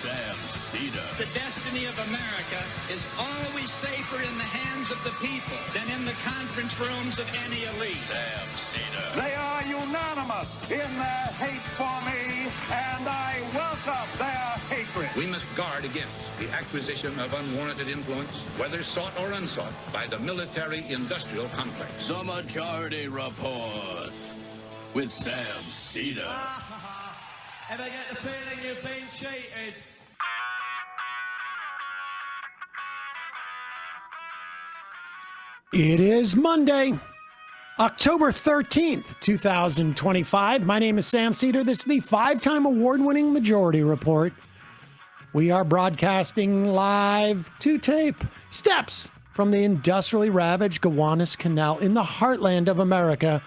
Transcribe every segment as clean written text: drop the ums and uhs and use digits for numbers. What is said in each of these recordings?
Sam Seder. The destiny of America is always safer in the hands of the people than in the conference rooms of any elite. Sam Seder. They are unanimous in their hate for me, and I welcome their hatred. We must guard against the acquisition of unwarranted influence, whether sought or unsought, by the military-industrial complex. The Majority Report with Sam Seder. Ever get the feeling you've been cheated? It is Monday, October 13th, 2025. My name is Sam Seder. This is the five-time award-winning Majority Report. We are broadcasting live to tape steps from the industrially ravaged Gowanus Canal in the heartland of America,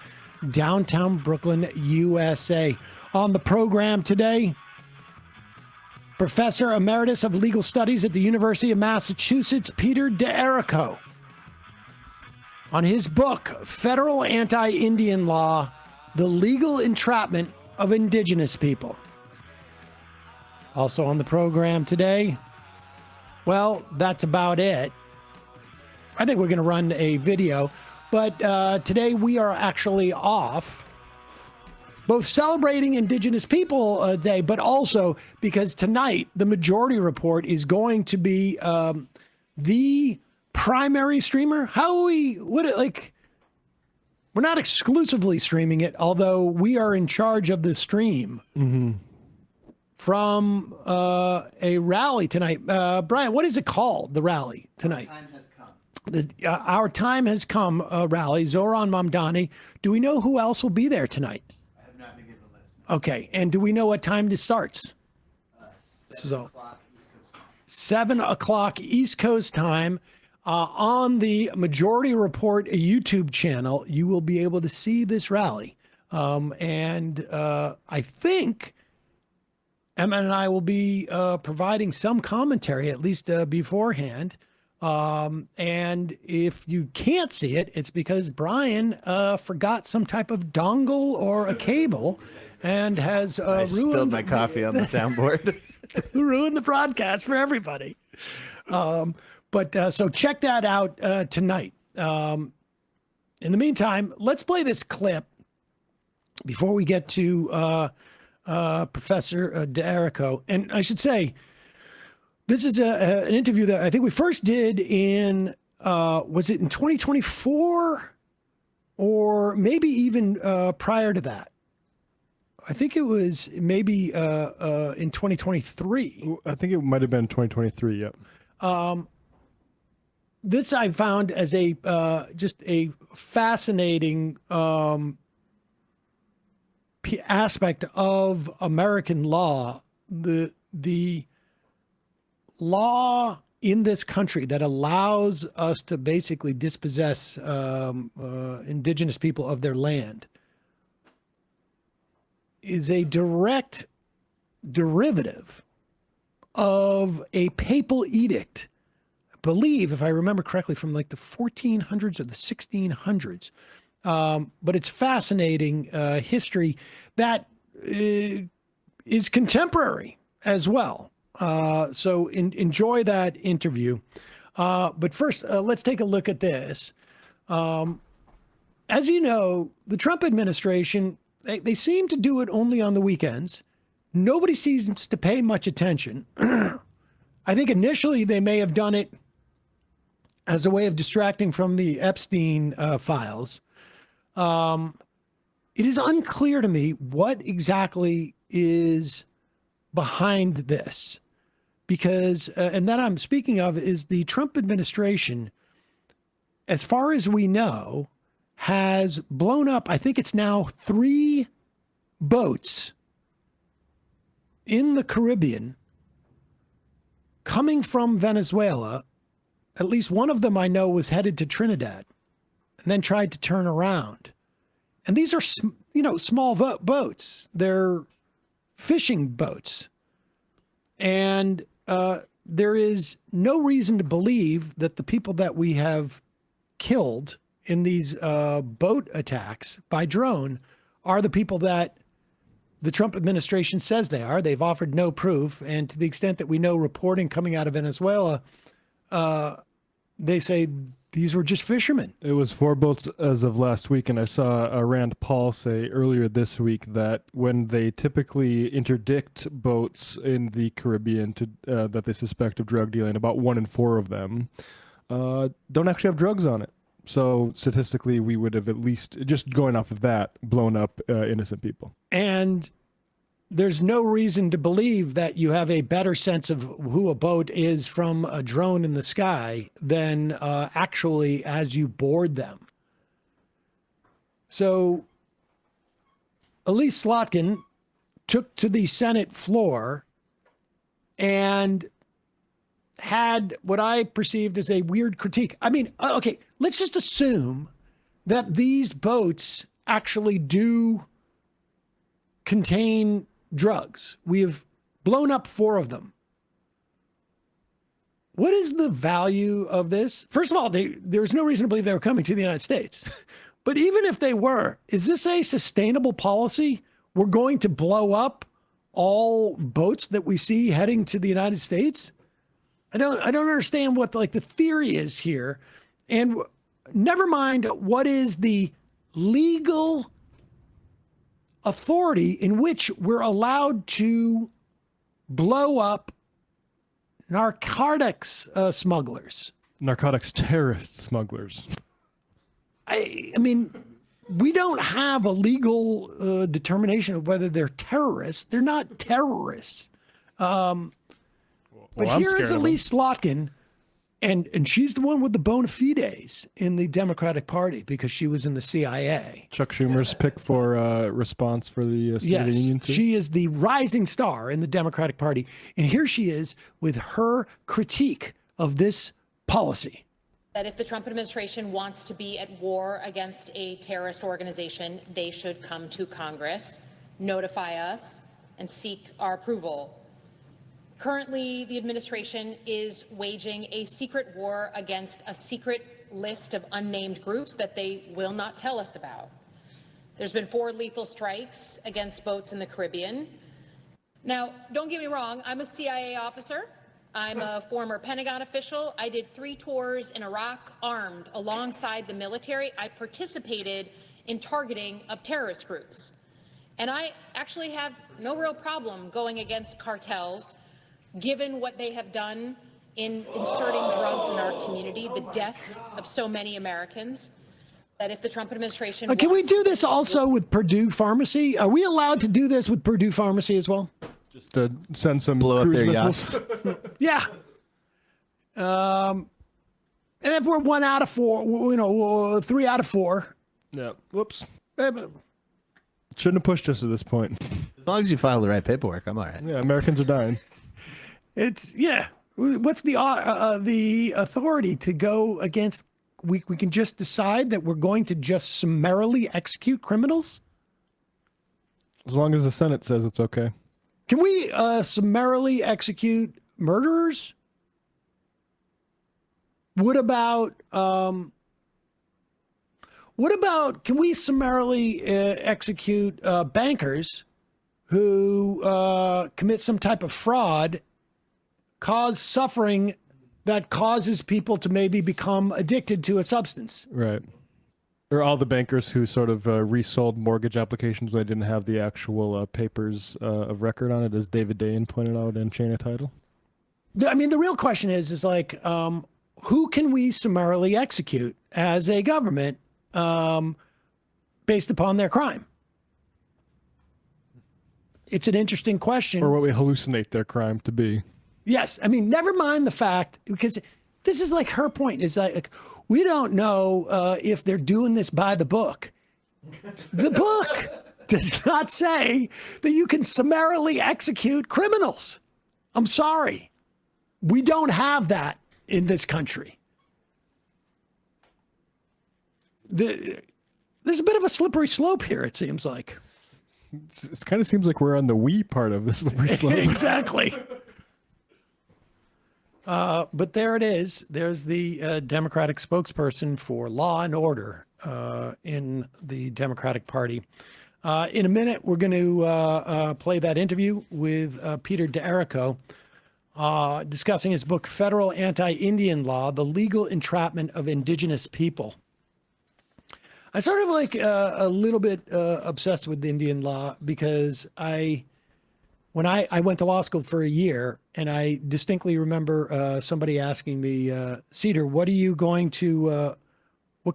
downtown Brooklyn, USA. On the program today, Professor Emeritus of Legal Studies at the University of Massachusetts, Peter D'Errico. On his book, Federal Anti-Indian Law, The Legal Entrapment of Indigenous People. Also on the program today, well, that's about it. I think we're going to run a video, but today we are actually off, both celebrating Indigenous People Day, but also because tonight the Majority Report is going to be the primary streamer. We're not exclusively streaming it, although we are in charge of the stream from a rally tonight. Brian, what is it called, the rally tonight? Our Time Has Come rally, Zoran Mamdani. Do we know who else will be there tonight? I have not been given a list. Okay, and do we know what time it starts? 7 o'clock East Coast time. 7 o'clock East Coast time. On the Majority Report YouTube channel, you will be able to see this rally. And I think Emma and I will be providing some commentary, at least beforehand. And if you can't see it, it's because Brian forgot some type of dongle or a cable and has I spilled ruined my coffee on the soundboard. ruined the broadcast for everybody. But so check that out tonight. In the meantime, let's play this clip before we get to Professor D'Errico. And I should say, this is an interview that I think we first did in, was it in 2024 or maybe even prior to that? I think it was maybe in 2023. I think it might have been 2023, yep. This I found as a just a fascinating aspect of American law, the law in this country that allows us to basically dispossess indigenous people of their land is a direct derivative of a papal edict, I believe, if I remember correctly, from like the 1400s or the 1600s. But it's fascinating history that is contemporary as well. So enjoy that interview. But first, let's take a look at this. As you know, the Trump administration, they seem to do it only on the weekends. Nobody seems to pay much attention. I think initially they may have done it as a way of distracting from the Epstein files. It is unclear to me what exactly is behind this, because, and that I'm speaking of is the Trump administration, as far as we know, has blown up, I think it's now 3 boats in the Caribbean coming from Venezuela. At least one of them I know was headed to Trinidad and then tried to turn around. And these are, small boats. They're fishing boats. And there is no reason to believe that the people that we have killed in these boat attacks by drone are the people that the Trump administration says they are. They've offered no proof. And to the extent that we know reporting coming out of Venezuela, they say these were just fishermen. It was 4 boats as of last week, and I saw Rand Paul say earlier this week that when they typically interdict boats in the Caribbean to that they suspect of drug dealing, about 1 in 4 of them don't actually have drugs on it. So statistically, we would have at least, just going off of that, blown up innocent people. And there's no reason to believe that you have a better sense of who a boat is from a drone in the sky than actually as you board them. So Elise Slotkin took to the Senate floor and had what I perceived as a weird critique. I mean, okay, let's just assume that these boats actually do contain drugs. We have blown up 4 of them. What is the value of this? First of all, there's no reason to believe they were coming to the United States. But even if they were, is this a sustainable policy? We're going to blow up all boats that we see heading to the United States? I don't understand what the theory is here. And never mind what is the legal authority in which we're allowed to blow up narcotics smugglers. Narcotics terrorist smugglers. I mean, we don't have a legal determination of whether they're terrorists. They're not terrorists. But here is Elise Slotkin, and she's the one with the bona fides in the Democratic Party because she was in the CIA. Chuck Schumer's pick for response for the State of the Union. Too. She is the rising star in the Democratic Party. And here she is with her critique of this policy. That if the Trump administration wants to be at war against a terrorist organization, they should come to Congress, notify us, and seek our approval. Currently, the administration is waging a secret war against a secret list of unnamed groups that they will not tell us about. There's been 4 lethal strikes against boats in the Caribbean. Now, don't get me wrong, I'm a CIA officer. I'm a former Pentagon official. I did 3 tours in Iraq armed alongside the military. I participated in targeting of terrorist groups. And I actually have no real problem going against cartels given what they have done in inserting drugs in our community, the death of so many Americans, that if the Trump administration... Can we do this also with Purdue Pharmacy? Are we allowed to do this with Purdue Pharmacy as well? Just to send some blow up their missiles. yachts. Yeah. And if we're 1 out of 4, 3 out of 4. Yeah. Whoops. Shouldn't have pushed us to this point. As long as you file the right paperwork, I'm all right. Yeah, Americans are dying. It's, yeah. What's the authority to go against? We can just decide that we're going to just summarily execute criminals? As long as the Senate says it's okay. Can we summarily execute murderers? What about, can we summarily execute bankers who commit some type of fraud, cause suffering that causes people to maybe become addicted to a substance? Right. Or all the bankers who sort of resold mortgage applications when they didn't have the actual papers of record on it, as David Dane pointed out in Chain of Title. I mean, the real question is like, who can we summarily execute as a government based upon their crime? It's an interesting question. Or what we hallucinate their crime to be. Yes. I mean, never mind the fact, because this is like her point, is like we don't know if they're doing this by the book. The book does not say that you can summarily execute criminals. I'm sorry. We don't have that in this country. There's a bit of a slippery slope here, it seems like. It kind of seems like we're on the we part of the slippery slope. Exactly. But there it is. There's the Democratic spokesperson for law and order in the Democratic Party. In a minute, we're going to play that interview with Peter D'Erico, discussing his book, Federal Anti-Indian Law, The Legal Entrapment of Indigenous People. I sort of like a little bit obsessed with Indian law because when I went to law school for a year, and I distinctly remember somebody asking me, Seder, what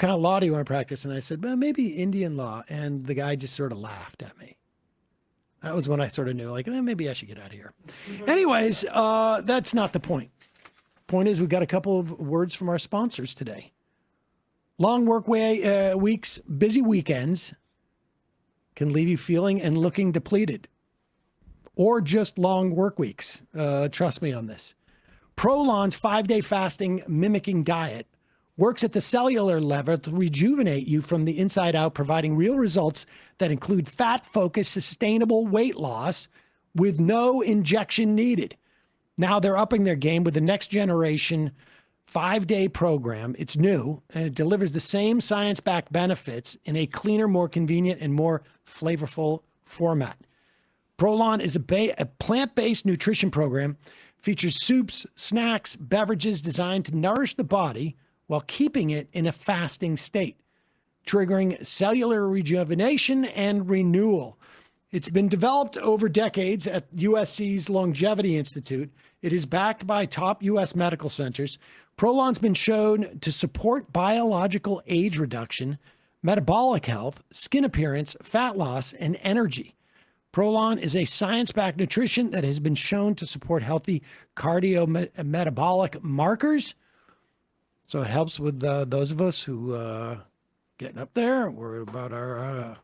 kind of law do you want to practice? And I said, well, maybe Indian law. And the guy just sort of laughed at me. That was when I sort of knew, like, maybe I should get out of here. Anyways, that's not the point. Point is, we've got a couple of words from our sponsors today. Long work weeks, busy weekends can leave you feeling and looking depleted. Or just long work weeks. Trust me on this. Prolon's 5-day fasting mimicking diet works at the cellular level to rejuvenate you from the inside out, providing real results that include fat-focused, sustainable weight loss with no injection needed. Now they're upping their game with the next generation 5-day program. It's new, and it delivers the same science-backed benefits in a cleaner, more convenient, and more flavorful format. Prolon is a plant-based nutrition program, features soups, snacks, beverages designed to nourish the body while keeping it in a fasting state, triggering cellular rejuvenation and renewal. It's been developed over decades at USC's Longevity Institute. It is backed by top U.S. medical centers. Prolon's been shown to support biological age reduction, metabolic health, skin appearance, fat loss, and energy. Prolon is a science-backed nutrition that has been shown to support healthy cardiometabolic markers. So it helps with those of us who getting up there. We're about our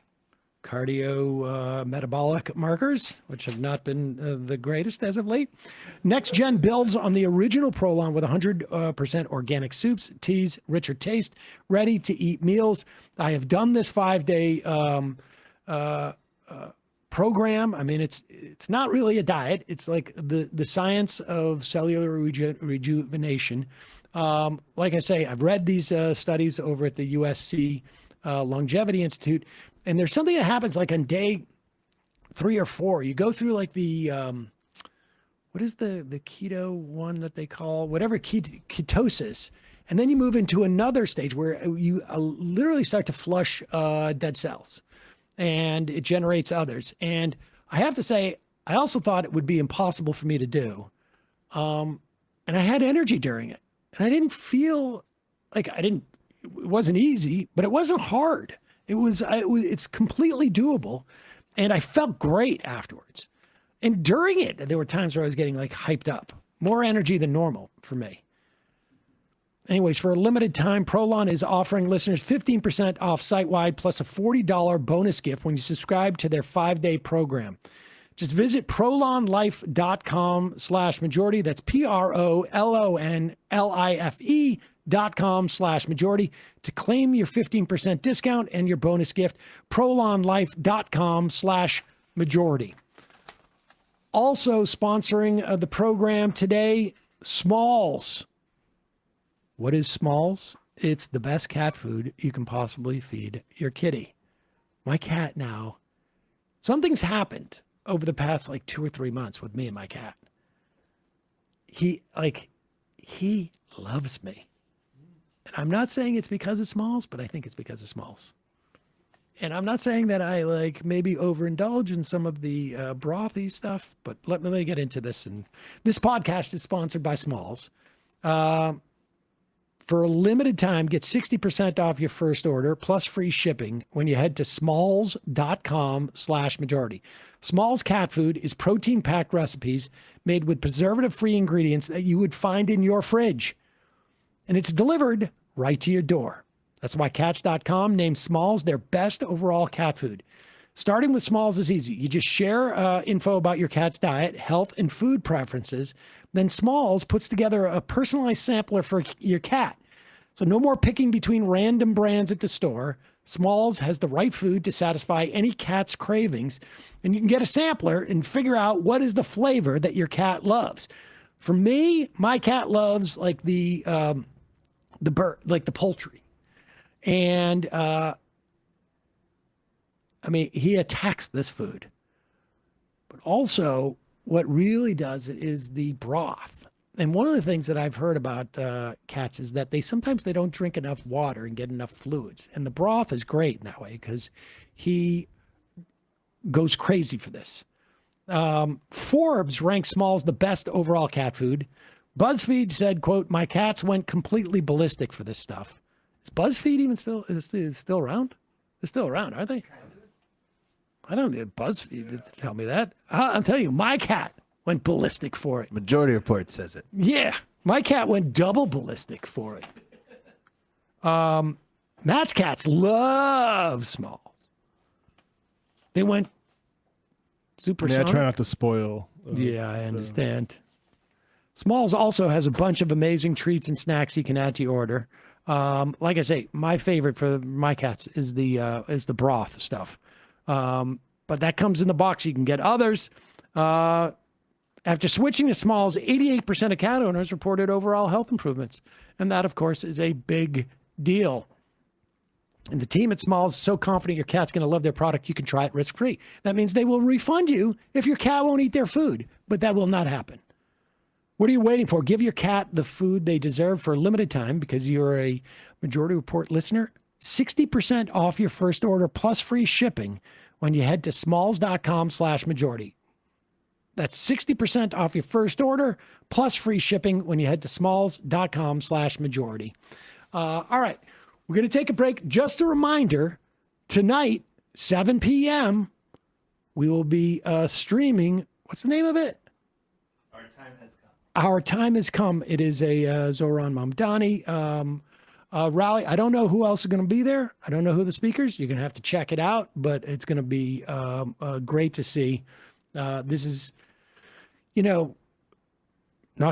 metabolic markers, which have not been the greatest as of late. Next Gen builds on the original Prolon with 100% organic soups, teas, richer taste, ready-to-eat meals. I have done this 5-day program. I mean, it's not really a diet. It's like the science of cellular rejuvenation. Like I say, I've read these studies over at the USC Longevity Institute, and there's something that happens like on day 3 or 4. You go through like the what is the keto one that they call whatever ketosis, and then you move into another stage where you literally start to flush dead cells, and it generates others. And I have to say, I also thought it would be impossible for me to do, and I had energy during it. And I didn't feel like it wasn't easy, but it wasn't hard. It's completely doable. And I felt great afterwards. And during it, there were times where I was getting like hyped up, more energy than normal for me. Anyways, for a limited time, Prolon is offering listeners 15% off site-wide plus a $40 bonus gift when you subscribe to their 5-day program. Just visit prolonlife.com/majority. That's prolonlife.com/majority to claim your 15% discount and your bonus gift. prolonlife.com/majority. Also sponsoring the program today, Smalls. What is Smalls? It's the best cat food you can possibly feed your kitty. My cat now, something's happened over the past like 2 or 3 months with me and my cat. He loves me. And I'm not saying it's because of Smalls, but I think it's because of Smalls. And I'm not saying that I like maybe overindulge in some of the brothy stuff, but let me get into this. And this podcast is sponsored by Smalls. For a limited time, get 60% off your first order plus free shipping when you head to smalls.com/majority. Smalls cat food is protein-packed recipes made with preservative-free ingredients that you would find in your fridge. And it's delivered right to your door. That's why Cats.com named Smalls their best overall cat food. Starting with Smalls is easy. You just share info about your cat's diet, health, and food preferences. Then Smalls puts together a personalized sampler for your cat. So no more picking between random brands at the store. Smalls has the right food to satisfy any cat's cravings. And you can get a sampler and figure out what is the flavor that your cat loves. For me, my cat loves like the bird, like the poultry. And I mean, he attacks this food. But also, what really does it is the broth. And one of the things that I've heard about cats is that sometimes they don't drink enough water and get enough fluids. And the broth is great in that way because he goes crazy for this. Forbes ranks Smalls the best overall cat food. BuzzFeed said, quote, "My cats went completely ballistic for this stuff." Is BuzzFeed even still around? They're still around, aren't they? I don't need BuzzFeed to tell me that. I'm telling you, my cat went ballistic for it. Majority Report says it. Yeah, my cat went double ballistic for it. Matt's cats love Smalls. They went super. Yeah, I try not to spoil. Yeah, I understand. Smalls also has a bunch of amazing treats and snacks you can add to your order. Like I say, my favorite for my cats is the broth stuff. But that comes in the box. You can get others. After switching to Smalls, 88% of cat owners reported overall health improvements. And that, of course, is a big deal. And the team at Smalls is so confident your cat's going to love their product, you can try it risk-free. That means they will refund you if your cat won't eat their food, but that will not happen. What are you waiting for? Give your cat the food they deserve for a limited time because you're a Majority Report listener. 60% off your first order plus free shipping when you head to smalls.com/majority. That's 60% off your first order plus free shipping when you head to smalls.com/majority. All right. We're going to take a break. Just a reminder, tonight, 7 p.m., we will be streaming. What's the name of it? Our time has come. Our time has come. It is a Zoran Mamdani rally. I don't know who else is going to be there. I don't know who the speakers. You're going to have to check it out, but it's going to be great to see. This is, knock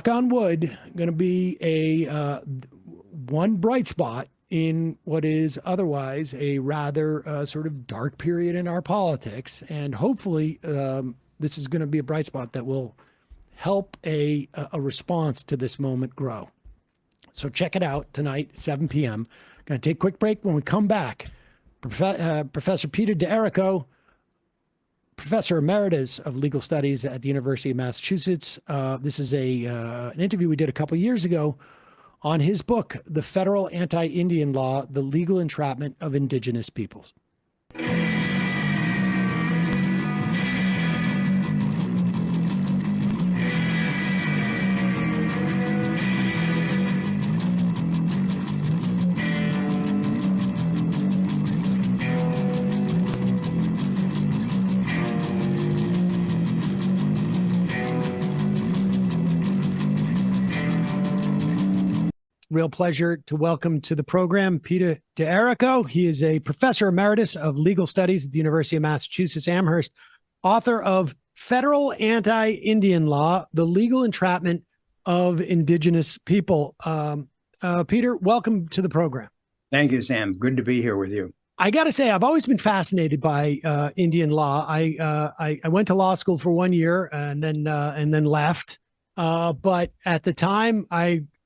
on wood, going to be a one bright spot in what is otherwise a rather sort of dark period in our politics. And hopefully this is going to be a bright spot that will help a response to this moment grow. So check it out tonight, 7 p.m. Going to take a quick break. When we come back, Professor Peter D'Errico, Professor Emeritus of Legal Studies at the University of Massachusetts. This is an interview we did a couple years ago on his book, The Federal Anti-Indian Law, The Legal Entrapment of Indigenous Peoples. Real pleasure to welcome to the program Peter D'Errico. He is a professor emeritus of legal studies at the University of Massachusetts Amherst, author of Federal Anti-Indian Law, The Legal Entrapment of Indigenous People. Peter, welcome to the program. Thank you, Sam. Good to be here with you. I got to say, I've always been fascinated by Indian law. I went to law school for 1 year and then left. But at the time,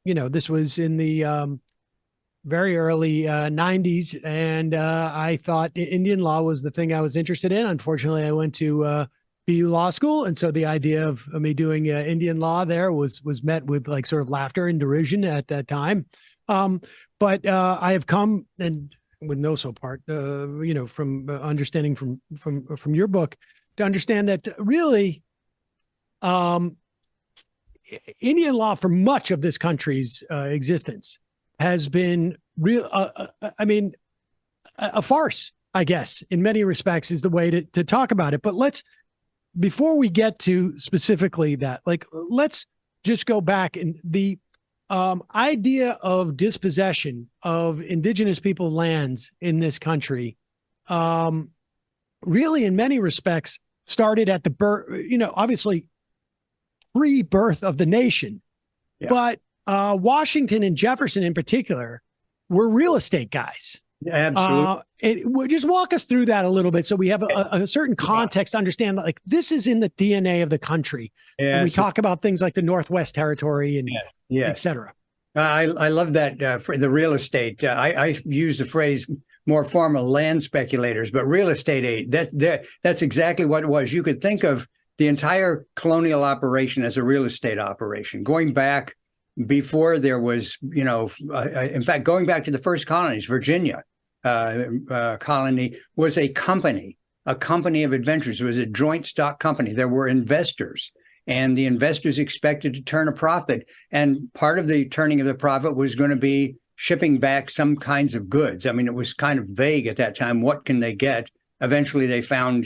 this was in the very early 90s, and I thought Indian law was the thing I was interested in. Unfortunately, I went to BU Law School, and so the idea of me doing Indian law there was met with like sort of laughter and derision at that time. But I have come, and with no so part, from understanding from your book, to understand that really, Indian law for much of this country's existence has been a farce, I guess, in many respects is the way to talk about it. But before we get to specifically that, let's just go back. And the idea of dispossession of indigenous people lands in this country really in many respects started at the birth, obviously pre-birth of the nation. Yeah. But Washington and Jefferson in particular were real estate guys. Yeah, absolutely. Just walk us through that a little bit so we have a certain context to understand that this is in the DNA of the country. Yeah, and we talk about things like the Northwest Territory and et cetera. I love that for the real estate. I use the phrase more formal land speculators, but real estate aid. That's exactly what it was. You could think of the entire colonial operation as a real estate operation, going back before there was, in fact, going back to the first colonies. Virginia colony was a company of adventurers. It was a joint stock company. There were investors, and the investors expected to turn a profit. And part of the turning of the profit was going to be shipping back some kinds of goods. I mean, it was kind of vague at that time. What can they get? Eventually, they found,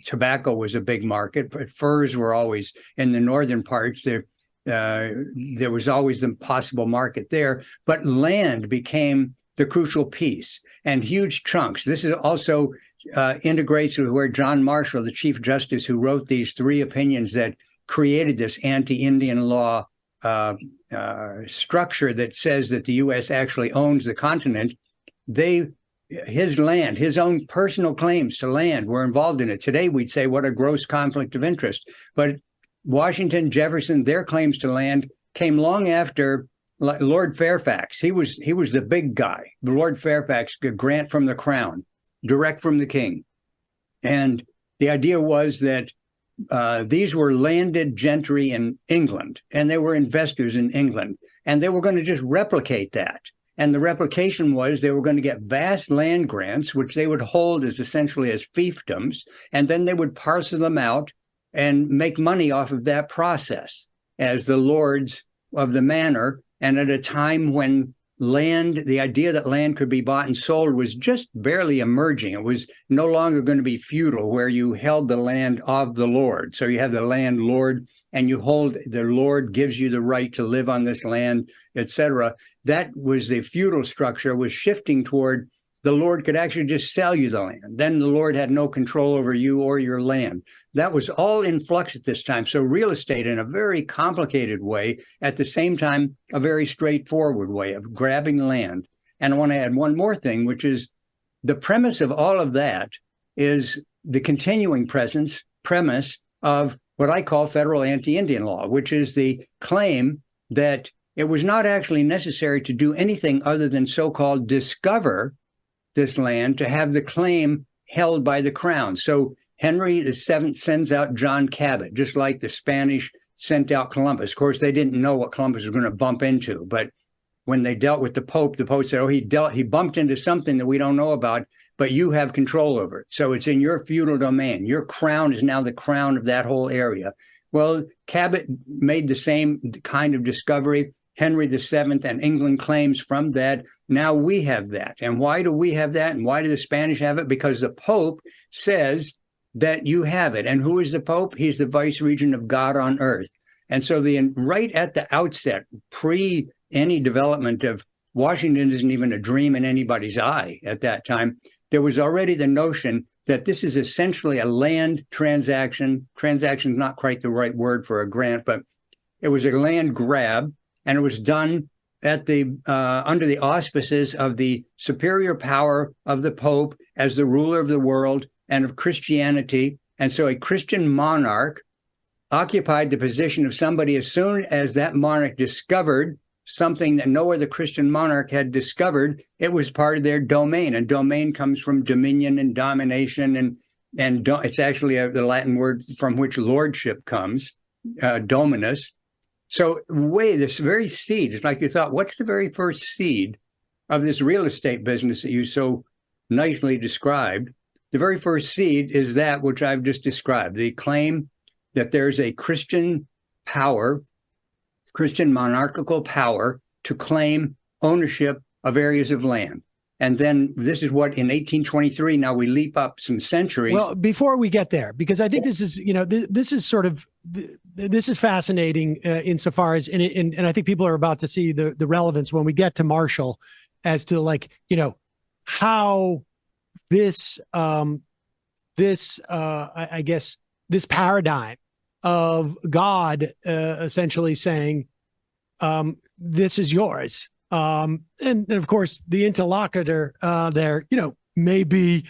tobacco was a big market, but furs were always in the northern parts. There was always the possible market there. But land became the crucial piece, and huge chunks. This is also integrates with where John Marshall, the Chief Justice, who wrote these 3 opinions that created this anti-Indian law structure that says that the U.S. actually owns the continent. His land, his own personal claims to land were involved in it. Today, we'd say what a gross conflict of interest. But Washington, Jefferson, their claims to land came long after Lord Fairfax. He was the big guy. Lord Fairfax, a grant from the crown, direct from the king. And the idea was that these were landed gentry in England, and they were investors in England, and they were going to just replicate that. And the replication was they were going to get vast land grants, which they would hold as essentially as fiefdoms, and then they would parcel them out and make money off of that process as the lords of the manor. And at a time when the idea that land could be bought and sold was just barely emerging. It was no longer going to be feudal, where you held the land of the lord. So you have the landlord, and the lord gives you the right to live on this land, etc. That was the feudal structure, was shifting toward the lord could actually just sell you the land. Then the lord had no control over you or your land. That was all in flux at this time. So real estate, in a very complicated way, at the same time, a very straightforward way of grabbing land. And I want to add one more thing, which is the premise of all of that is the continuing premise of what I call federal anti-Indian law, which is the claim that it was not actually necessary to do anything other than so-called discover this land to have the claim held by the crown. So Henry VII sends out John Cabot, just like the Spanish sent out Columbus. Of course, they didn't know what Columbus was going to bump into, but when they dealt with the Pope said, "Oh, he bumped into something that we don't know about, but you have control over it. So it's in your feudal domain. Your crown is now the crown of that whole area." Well, Cabot made the same kind of discovery. Henry VII and England claims from that. Now we have that. And why do we have that? And why do the Spanish have it? Because the Pope says that you have it. And who is the Pope? He's the vice regent of God on earth. And so right at the outset, pre any development of Washington isn't even a dream in anybody's eye at that time, there was already the notion that this is essentially a land transaction. Transaction is not quite the right word for a grant, but it was a land grab. And it was done at under the auspices of the superior power of the Pope as the ruler of the world and of Christianity. And so a Christian monarch occupied the position of somebody as soon as that monarch discovered something that no other Christian monarch had discovered. It was part of their domain. And domain comes from dominion and domination. And it's actually the Latin word from which lordship comes, dominus. So this very seed, it's like you thought, what's the very first seed of this real estate business that you so nicely described? The very first seed is that which I've just described, the claim that there's a Christian power, Christian monarchical power to claim ownership of areas of land. And then this is what in 1823, now we leap up some centuries. Well, before we get there, because I think this is, this is sort of, this is fascinating insofar as, and I think people are about to see the relevance when we get to Marshall as to how this, I guess, this paradigm of God essentially saying, this is yours. And of course, the interlocutor there, maybe,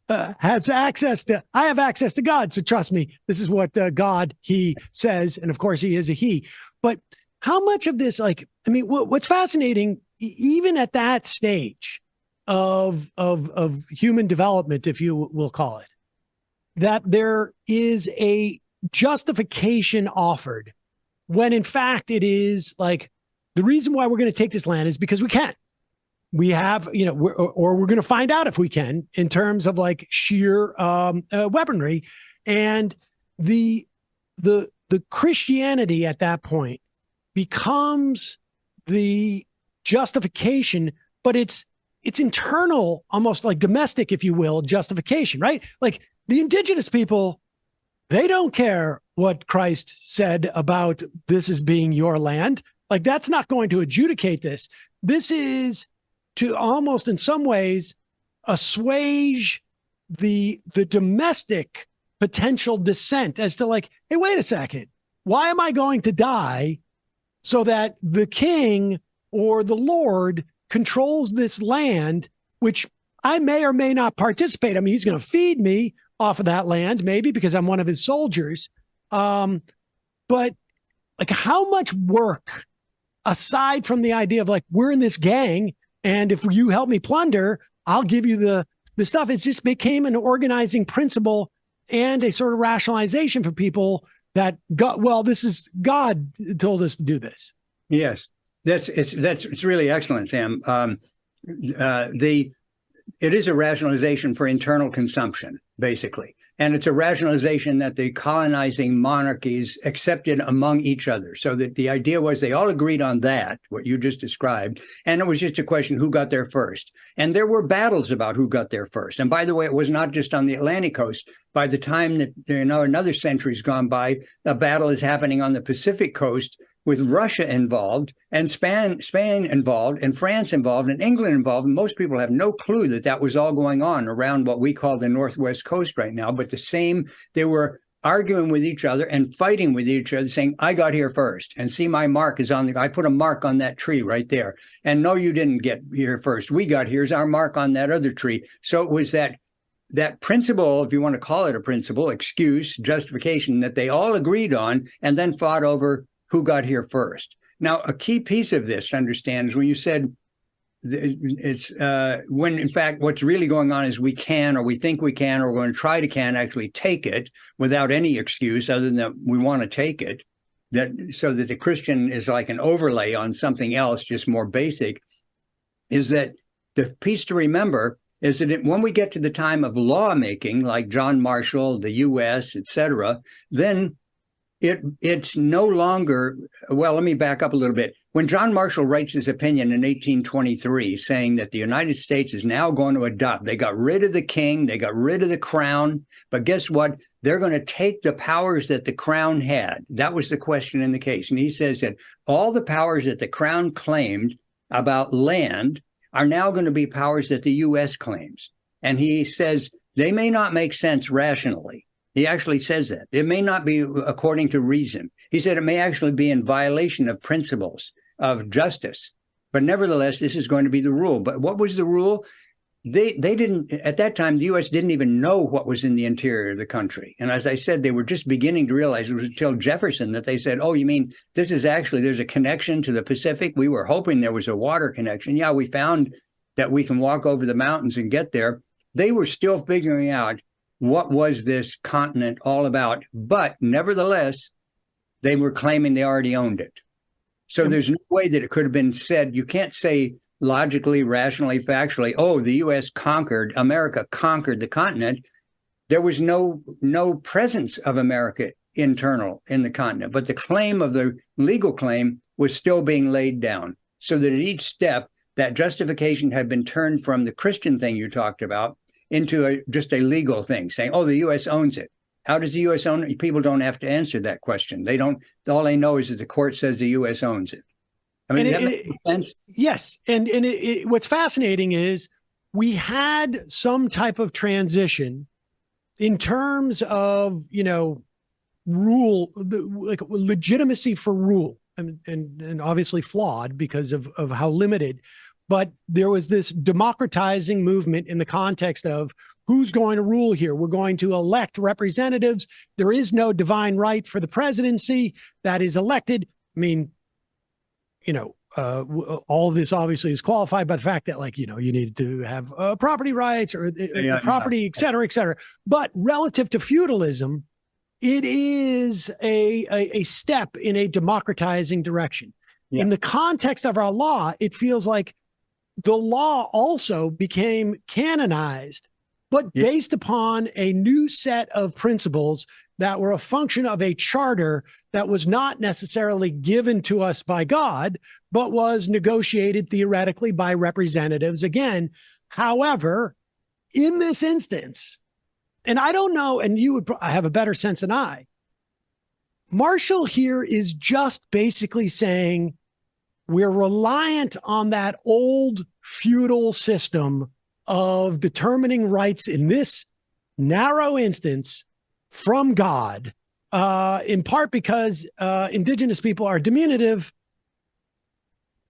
has access to, I have access to God. So trust me, this is what God, he says. And of course, he is a he. But how much of this, what's fascinating, even at that stage, of human development, if you will call it, that there is a justification offered when in fact it is like the reason why we're going to take this land is because we can. We have, or we're going to find out if we can in terms of like sheer weaponry, and the Christianity at that point becomes the justification, but it's internal, almost like domestic, if you will, justification, right? Like the indigenous people, they don't care what Christ said about this as being your land. Like that's not going to adjudicate this. This is to almost in some ways assuage the domestic potential dissent as to like, hey, wait a second, why am I going to die so that the king or the Lord controls this land, which I may or may not participate. I mean, he's going to feed me off of that land, maybe because I'm one of his soldiers. But like how much work aside from the idea of like, we're in this gang, and if you help me plunder, I'll give you the stuff. It just became an organizing principle and a sort of rationalization for people that God, well, this is God told us to do this. Yes, it's really excellent, Sam. It is a rationalization for internal consumption, basically. And it's a rationalization that the colonizing monarchies accepted among each other. So that the idea was they all agreed on that, what you just described. And it was just a question who got there first. And there were battles about who got there first. And by the way, it was not just on the Atlantic coast. By the time that, another century's gone by, a battle is happening on the Pacific coast with Russia involved and Spain involved and France involved and England involved. And most people have no clue that that was all going on around what we call the Northwest coast right now. But they were arguing with each other and fighting with each other, saying, I got here first. And see, my mark is I put a mark on that tree right there. And no, you didn't get here first. We got here's our mark on that other tree. So it was that principle, if you want to call it a principle, excuse, justification, that they all agreed on and then fought over who got here first. Now, a key piece of this to understand is when you said it's when in fact what's really going on is we can, or we think we can, or we're going to try to actually take it without any excuse other than that we want to take it. So that the Christian is like an overlay on something else, just more basic. Is that the piece to remember is that when we get to the time of lawmaking, like John Marshall, the U.S., et cetera, then it's no longer, well, let me back up a little bit. When John Marshall writes his opinion in 1823, saying that the United States is now going to adopt, they got rid of the king, they got rid of the crown, but guess what? They're going to take the powers that the crown had. That was the question in the case. And he says that all the powers that the crown claimed about land are now going to be powers that the U.S. claims. And he says they may not make sense rationally. He actually says that. It may not be according to reason. He said it may actually be in violation of principles of justice. But nevertheless, this is going to be the rule. But what was the rule? They didn't, at that time, the U.S. didn't even know what was in the interior of the country. And as I said, they were just beginning to realize it was until Jefferson that they said, oh, you mean this is actually, there's a connection to the Pacific? We were hoping there was a water connection. Yeah, we found that we can walk over the mountains and get there. They were still figuring out what was this continent all about? But nevertheless, they were claiming they already owned it. So there's no way that it could have been said. You can't say logically, rationally, factually, oh, the U.S. America conquered the continent. There was no presence of America internal in the continent. But the claim of the legal claim was still being laid down. So that at each step, that justification had been turned from the Christian thing you talked about into just a legal thing, saying, oh, the U.S. owns it. How does the U.S. own it? People don't have to answer that question. They don't. All they know is that the court says the U.S. owns it. I mean, that makes sense? Yes. And what's fascinating is we had some type of transition in terms of, rule, like legitimacy for rule, and obviously flawed because of how limited. But there was this democratizing movement in the context of who's going to rule here. We're going to elect representatives. There is no divine right for the presidency that is elected. I mean, all of this obviously is qualified by the fact that, like, you know, you need to have property rights or property, et cetera, et cetera. But relative to feudalism, it is a step in a democratizing direction. Yeah. In the context of our law, it feels like the law also became canonized, but based upon a new set of principles that were a function of a charter that was not necessarily given to us by God, but was negotiated theoretically by representatives again. However, in this instance, and I don't know, and you would have a better sense than I, Marshall here is just basically saying we're reliant on that old feudal system of determining rights in this narrow instance from God, in part because indigenous people are diminutive,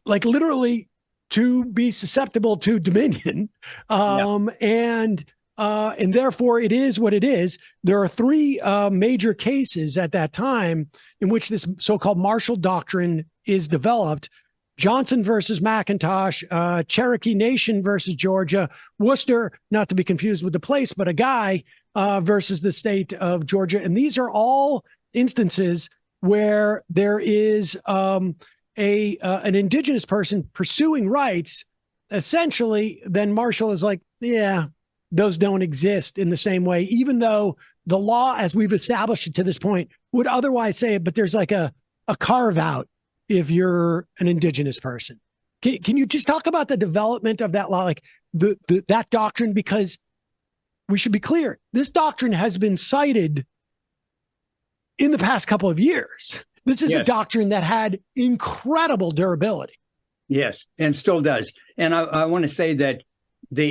like literally to be susceptible to dominion. And therefore it is what it is. There are three major cases at that time in which this so-called Marshall Doctrine is developed. Johnson versus McIntosh, Cherokee Nation versus Georgia, Worcester, not to be confused with the place, but a guy versus the state of Georgia. And these are all instances where there is an indigenous person pursuing rights. Essentially, then Marshall is like, yeah, those don't exist in the same way, even though the law, as we've established it to this point, would otherwise say it, but there's like a carve out if you're an indigenous person. Can you just talk about the development of that law, like that doctrine? Because we should be clear, this doctrine has been cited in the past couple of years. This is a doctrine that had incredible durability. Yes, and still does. And I want to say that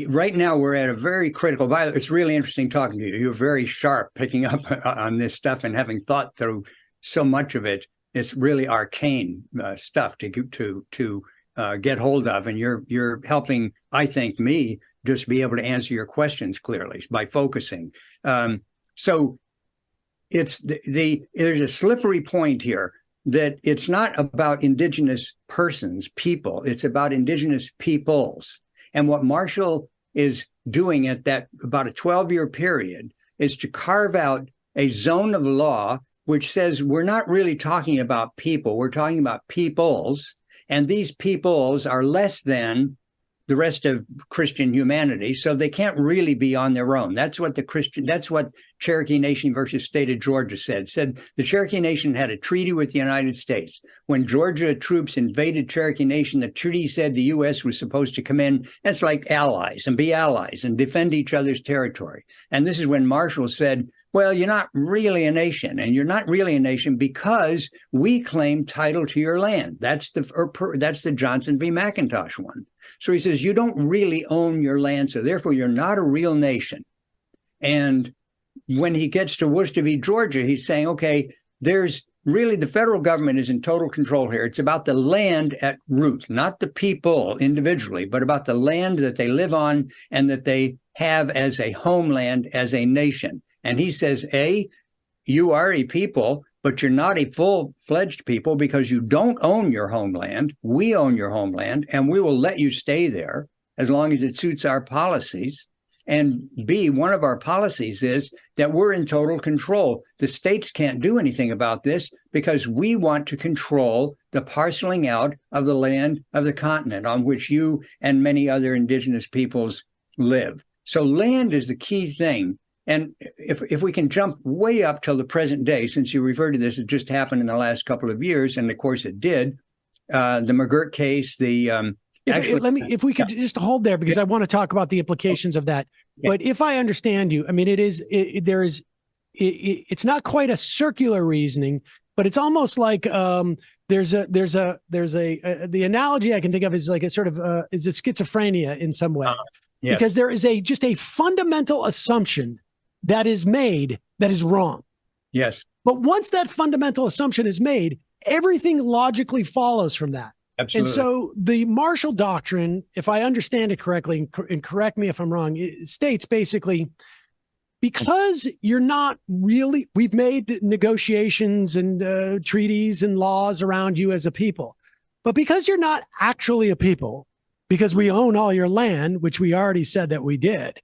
right now we're at a very critical. It's really interesting talking to you. You're very sharp picking up on this stuff and having thought through so much of it. It's really arcane stuff to get hold of, and you're helping, I think, me just be able to answer your questions clearly by focusing. So it's there's a slippery point here that it's not about indigenous persons, people. It's about indigenous peoples. And what Marshall is doing at that about a 12-year period is to carve out a zone of law which says we're not really talking about people, we're talking about peoples, and these peoples are less than the rest of Christian humanity, so they can't really be on their own. That's what Cherokee Nation versus State of Georgia said the Cherokee Nation had a treaty with the United States. When Georgia troops invaded Cherokee Nation, the treaty said the U.S. was supposed to come in. That's like allies and be allies and defend each other's territory. And this is when Marshall said, well, you're not really a nation, and you're not really a nation because we claim title to your land. That's the Johnson v. McIntosh one. So he says, you don't really own your land, so therefore you're not a real nation. And when he gets to Worcester v. Georgia, he's saying, okay, there's really the federal government is in total control here. It's about the land at root, not the people individually, but about the land that they live on and that they have as a homeland, as a nation. And he says, you are a people, but you're not a full-fledged people because you don't own your homeland. We own your homeland, and we will let you stay there as long as it suits our policies. And B, one of our policies is that we're in total control. The states can't do anything about this because we want to control the parceling out of the land of the continent on which you and many other indigenous peoples live. So land is the key thing. And if we can jump way up till the present day, since you referred to this, it just happened in the last couple of years, and of course it did. The McGirt case, if we could just hold there, because I want to talk about the implications of that. Yeah. But if I understand you, I mean, it's not quite a circular reasoning, but it's almost like the analogy I can think of is like a sort of is a schizophrenia in some way, yes. Because there is just a fundamental assumption that is made that is wrong. Yes. But once that fundamental assumption is made, everything logically follows from that. Absolutely. And so the Marshall Doctrine, if I understand it correctly, and correct me if I'm wrong, it states basically, because you're not really, we've made negotiations and treaties and laws around you as a people, But because you're not actually a people, because we own all your land, which we already said that we did,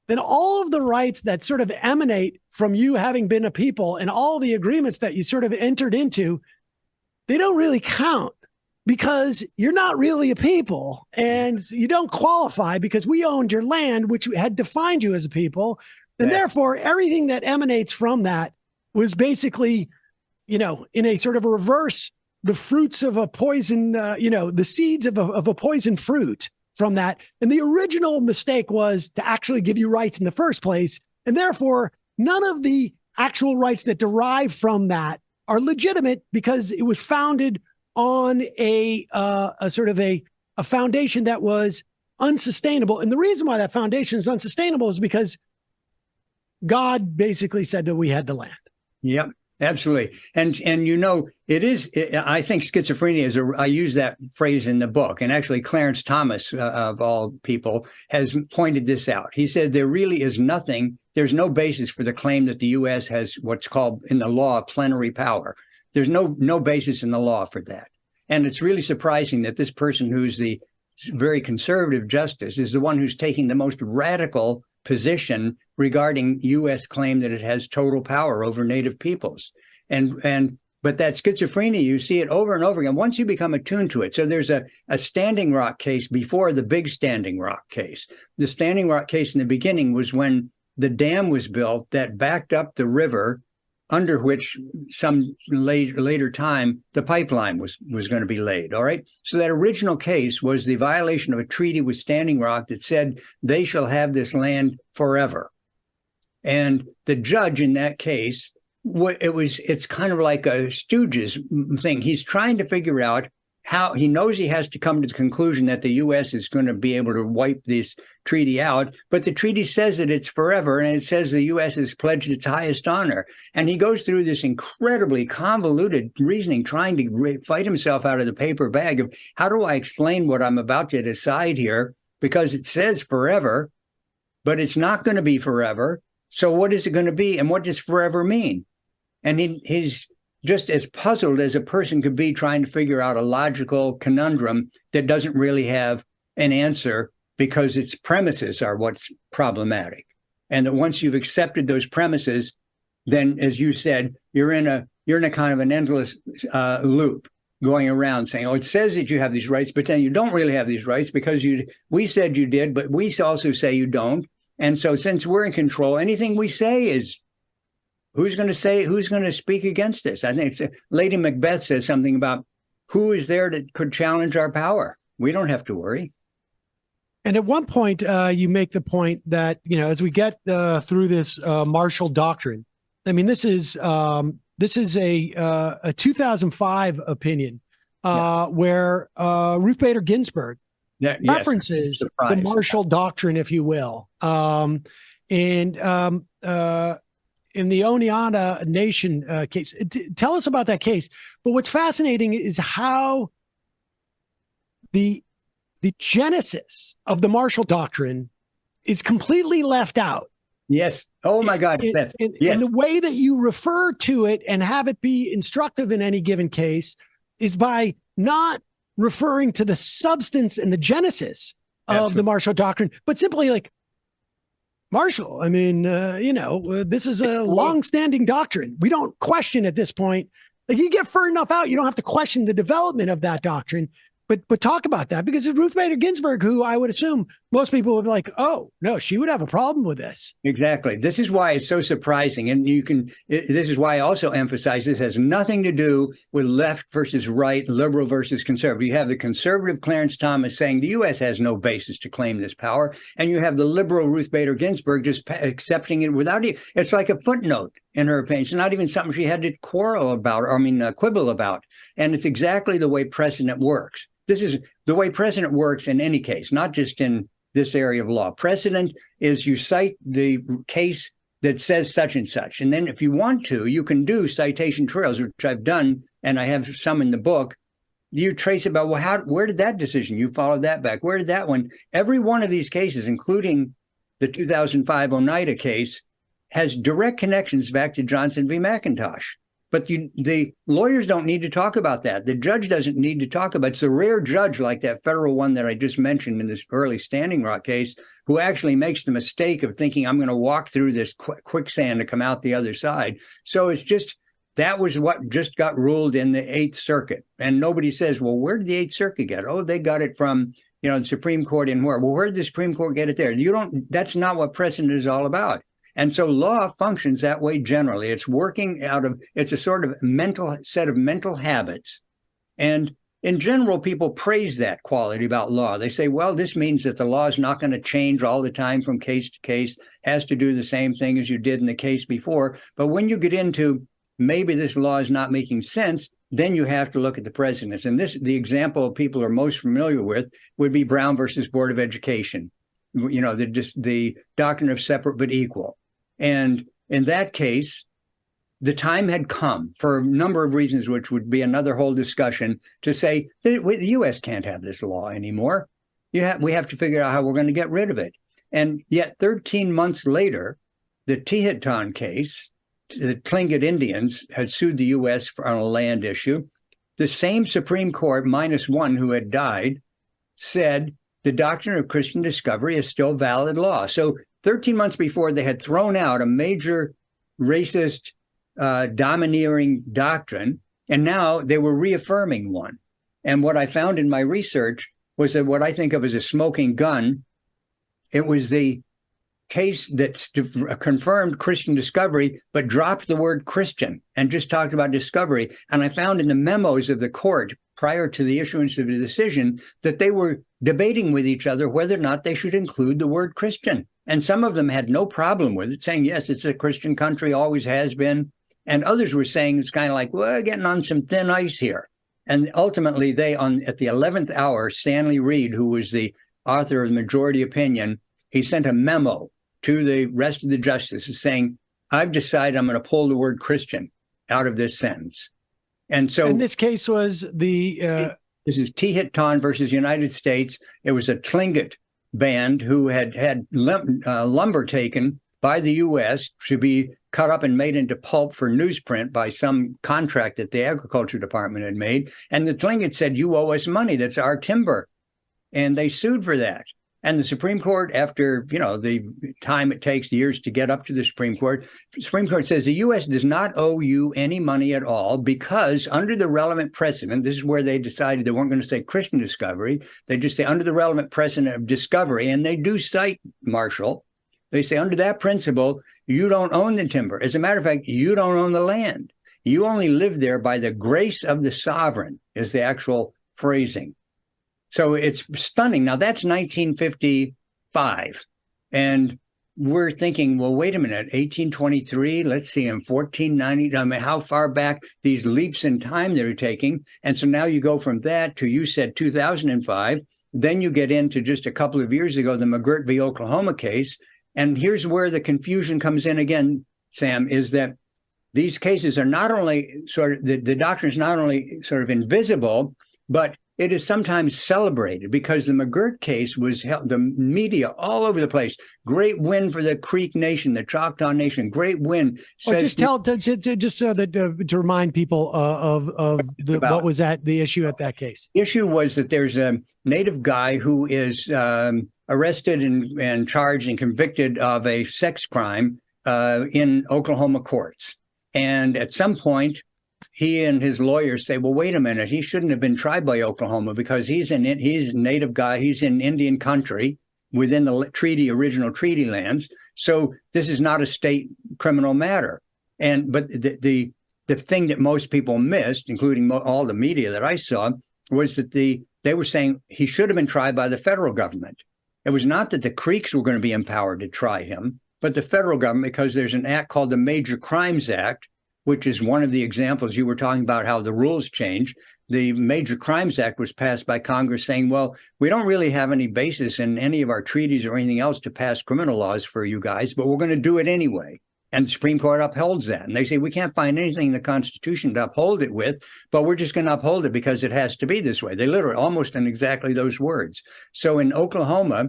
then all of the rights that sort of emanate from you having been a people and all the agreements that you sort of entered into, they don't really count because you're not really a people and you don't qualify because we owned your land, which had defined you as a people. And therefore, everything that emanates from that was basically, in a sort of a reverse, the fruits of a poison, the seeds of a poison fruit from that. And the original mistake was to actually give you rights in the first place. And therefore, none of the actual rights that derive from that are legitimate because it was founded on a sort of a foundation that was unsustainable. And the reason why that foundation is unsustainable is because God basically said that we had the land. Yep. Absolutely. And it is, I think schizophrenia is I use that phrase in the book. And actually, Clarence Thomas, of all people, has pointed this out. He said there really is nothing, there's no basis for the claim that the U.S. has what's called in the law plenary power. There's no basis in the law for that. And it's really surprising that this person who's the very conservative justice is the one who's taking the most radical position regarding U.S. claim that it has total power over native peoples. But that schizophrenia, you see it over and over again once you become attuned to it. So there's a Standing Rock case before the big Standing Rock case. The Standing Rock case in the beginning was when the dam was built that backed up the river under which some later time the pipeline was going to be laid. All right. So that original case was the violation of a treaty with Standing Rock that said they shall have this land forever. And the judge in that case, it's kind of like a Stooges thing. He's trying to figure out how he knows he has to come to the conclusion that the U.S. is going to be able to wipe this treaty out. But the treaty says that it's forever, and it says the U.S. has pledged its highest honor. And he goes through this incredibly convoluted reasoning, trying to fight himself out of the paper bag of how do I explain what I'm about to decide here? Because it says forever, but it's not going to be forever. So what is it going to be? And what does forever mean? And he's just as puzzled as a person could be trying to figure out a logical conundrum that doesn't really have an answer because its premises are what's problematic. And that once you've accepted those premises, then, as you said, you're in a kind of an endless loop going around saying, oh, it says that you have these rights, but then you don't really have these rights because we said you did, but we also say you don't. And so since we're in control, anything we say is who's going to speak against us? I think Lady Macbeth says something about who is there that could challenge our power. We don't have to worry. And at one point, you make the point that, as we get through this Marshall Doctrine, I mean, this is a 2005 opinion where Ruth Bader Ginsburg references the Marshall Doctrine, if you will. In the Oneida Nation case, tell us about that case. But what's fascinating is how the genesis of the Marshall Doctrine is completely left out. Yes. Oh, my God. And the way that you refer to it and have it be instructive in any given case is by not referring to the substance and the genesis of the Marshall Doctrine, but simply like, Marshall, I mean, this is a long-standing doctrine. We don't question at this point. Like, you get far enough out, you don't have to question the development of that doctrine. But talk about that, because it's Ruth Bader Ginsburg, who I would assume most people would be like, oh, no, she would have a problem with this. Exactly. This is why it's so surprising. And this is why I also emphasize this has nothing to do with left versus right, liberal versus conservative. You have the conservative Clarence Thomas saying the U.S. has no basis to claim this power. And you have the liberal Ruth Bader Ginsburg just accepting it without it. It's like a footnote in her opinion. It's not even something she had to quibble about. And it's exactly the way precedent works. This is the way precedent works in any case, not just in this area of law. Precedent is you cite the case that says such and such. And then if you want to, you can do citation trails, which I've done, and I have some in the book. You trace about, well, where did that decision? You followed that back. Where did that one? Every one of these cases, including the 2005 Oneida case, has direct connections back to Johnson v. McIntosh. But the lawyers don't need to talk about that. The judge doesn't need to talk about it. It's a rare judge like that federal one that I just mentioned in this early Standing Rock case who actually makes the mistake of thinking I'm going to walk through this quicksand to come out the other side. So it's just, that was what just got ruled in the Eighth Circuit. And nobody says, well, where did the Eighth Circuit get it? Oh, they got it from, the Supreme Court in where? Well, where did the Supreme Court get it there? That's not what precedent is all about. And so law functions that way generally. It's it's a sort of set of mental habits. And in general, people praise that quality about law. They say, well, this means that the law is not going to change all the time from case to case, has to do the same thing as you did in the case before. But when you get into maybe this law is not making sense, then you have to look at the precedents. And the example people are most familiar with would be Brown versus Board of Education. The doctrine of separate but equal. And in that case, the time had come for a number of reasons, which would be another whole discussion, to say the U.S. can't have this law anymore. We have to figure out how we're going to get rid of it. And yet 13 months later, the Teton case, the Tlingit Indians had sued the U.S. on a land issue. The same Supreme Court, minus one who had died, said the doctrine of Christian discovery is still valid law. So 13 months before, they had thrown out a major racist, domineering doctrine, and now they were reaffirming one. And what I found in my research was that what I think of as a smoking gun, it was the case that confirmed Christian discovery, but dropped the word Christian and just talked about discovery. And I found in the memos of the court prior to the issuance of the decision that they were debating with each other whether or not they should include the word Christian. And some of them had no problem with it, saying, yes, it's a Christian country, always has been. And others were saying it's kind of like, well, we're getting on some thin ice here. And ultimately, at the 11th hour, Stanley Reed, who was the author of the majority opinion, he sent a memo to the rest of the justices saying, I've decided I'm going to pull the word Christian out of this sentence. And so in this case was this is Teton versus United States. It was a Tlingit band who had lumber taken by the U.S. to be cut up and made into pulp for newsprint by some contract that the Agriculture Department had made. And the Tlingit said, you owe us money. That's our timber. And they sued for that. And the Supreme Court, after, the time it takes years to get up to the Supreme Court says the U.S. does not owe you any money at all because under the relevant precedent, this is where they decided they weren't going to say Christian discovery. They just say under the relevant precedent of discovery, and they do cite Marshall. They say under that principle, you don't own the timber. As a matter of fact, you don't own the land. You only live there by the grace of the sovereign is the actual phrasing. So it's stunning. Now, that's 1955. And we're thinking, well, wait a minute, 1823, let's see, in 1490, I mean, how far back these leaps in time they're taking. And so now you go from that to, you said 2005. Then you get into just a couple of years ago, the McGirt v. Oklahoma case. And here's where the confusion comes in again, Sam, is that these cases are not only the doctrine is not only sort of invisible, but it is sometimes celebrated because the McGirt case was held, the media all over the place. Great win for the Creek Nation, the Choctaw Nation. Great win. Just so that to remind people what was at the issue at that case. The issue was that there's a Native guy who is arrested and charged and convicted of a sex crime in Oklahoma courts, and at some point, he and his lawyers say, well, wait a minute, he shouldn't have been tried by Oklahoma because he's a Native guy. He's in Indian country within the original treaty lands. So this is not a state criminal matter. But the thing that most people missed, including all the media that I saw, was that they were saying he should have been tried by the federal government. It was not that the Creeks were going to be empowered to try him, but the federal government, because there's an act called the Major Crimes Act, which is one of the examples you were talking about how the rules change. The Major Crimes Act was passed by Congress saying, well, we don't really have any basis in any of our treaties or anything else to pass criminal laws for you guys, but we're going to do it anyway. And the Supreme Court upholds that. And they say, we can't find anything in the Constitution to uphold it with, but we're just going to uphold it because it has to be this way. They literally, almost in exactly those words. So in Oklahoma,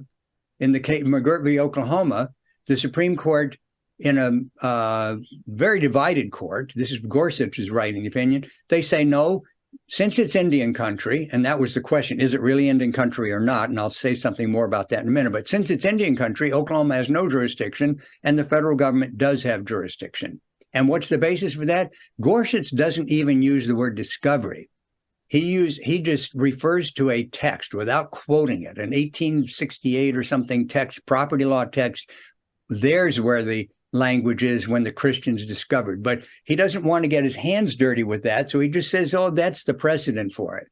in the case McGirt v. Oklahoma, the Supreme Court in a very divided court, this is Gorsuch's writing opinion, they say no, since it's Indian country, and that was the question, is it really Indian country or not? And I'll say something more about that in a minute. But since it's Indian country, Oklahoma has no jurisdiction, and the federal government does have jurisdiction. And what's the basis for that? Gorsuch doesn't even use the word discovery. He just refers to a text without quoting it, an 1868 or something text, property law text. There's where the language is when the Christians discovered. But he doesn't want to get his hands dirty with that. So he just says, oh, that's the precedent for it.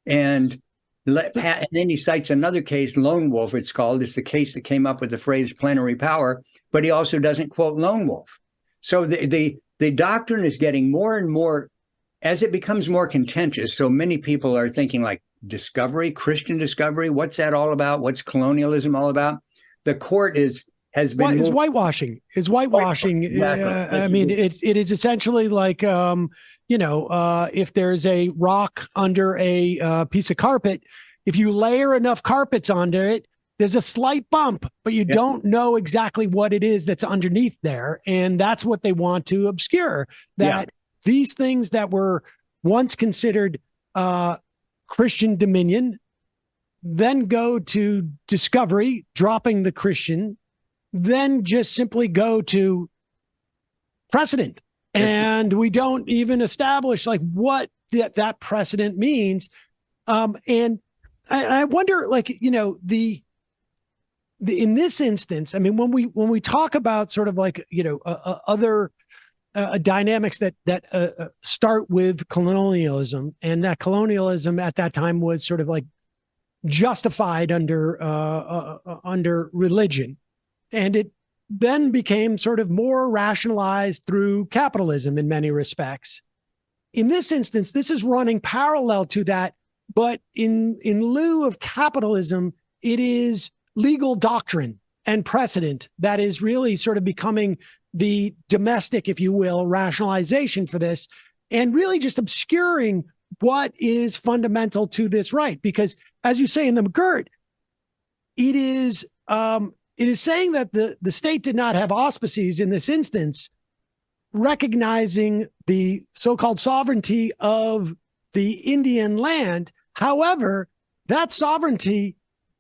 And then he cites another case, Lone Wolf, it's called. It's the case that came up with the phrase plenary power, but he also doesn't quote Lone Wolf. So the doctrine is getting more and more, as it becomes more contentious. So many people are thinking like discovery, Christian discovery, what's that all about? What's colonialism all about? The court has been whitewashing. Is whitewashing. Exactly. I mean, it is essentially like, if there's a rock under a piece of carpet, if you layer enough carpets under it, there's a slight bump, but you don't know exactly what it is that's underneath there. And that's what they want to obscure, that these things that were once considered Christian dominion then go to discovery, dropping the Christian, then just simply go to precedent. And we don't even establish like what that precedent means. And I wonder, like, in this instance, I mean, when we talk about sort of like, other dynamics that start with colonialism, and that colonialism at that time was sort of like justified under religion. And it then became sort of more rationalized through capitalism in many respects. In this instance, this is running parallel to that, but in lieu of capitalism, it is legal doctrine and precedent that is really sort of becoming the domestic, if you will, rationalization for this, and really just obscuring what is fundamental to this right. Because as you say in the McGirt, it is saying that the state did not have auspices in this instance, recognizing the so-called sovereignty of the Indian land. However, that sovereignty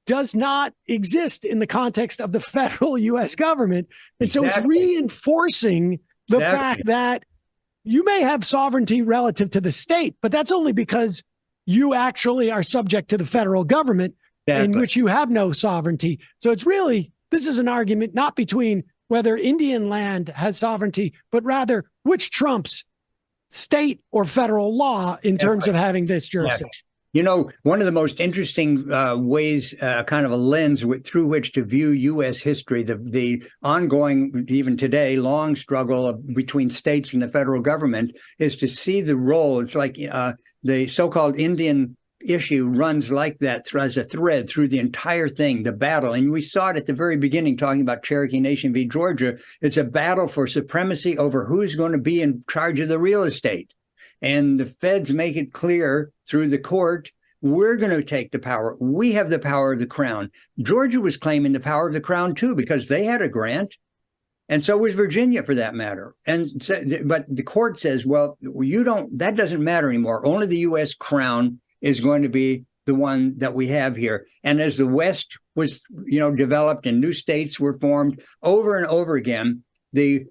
does not exist in the context of the federal U.S. government. And so it's reinforcing the fact that you may have sovereignty relative to the state, but that's only because you actually are subject to the federal government in which you have no sovereignty. So it's really, this is an argument not between whether Indian land has sovereignty, but rather which trumps, state or federal law in terms of having this jurisdiction. One of the most interesting ways, kind of a lens through which to view U.S. history, the ongoing, even today, long struggle between states and the federal government, is to see the role. It's like the so-called Indian issue runs like that as a thread through the entire thing, the battle. And we saw it at the very beginning, talking about Cherokee Nation v. Georgia. It's a battle for supremacy over who's going to be in charge of the real estate. And the feds make it clear through the court, we're going to take the power. We have the power of the crown. Georgia was claiming the power of the crown too, because they had a grant. And so was Virginia, for that matter. And so, but the court says, well, that doesn't matter anymore. Only the U.S. crown is going to be the one that we have here. And as the West was, developed and new states were formed over and over again, the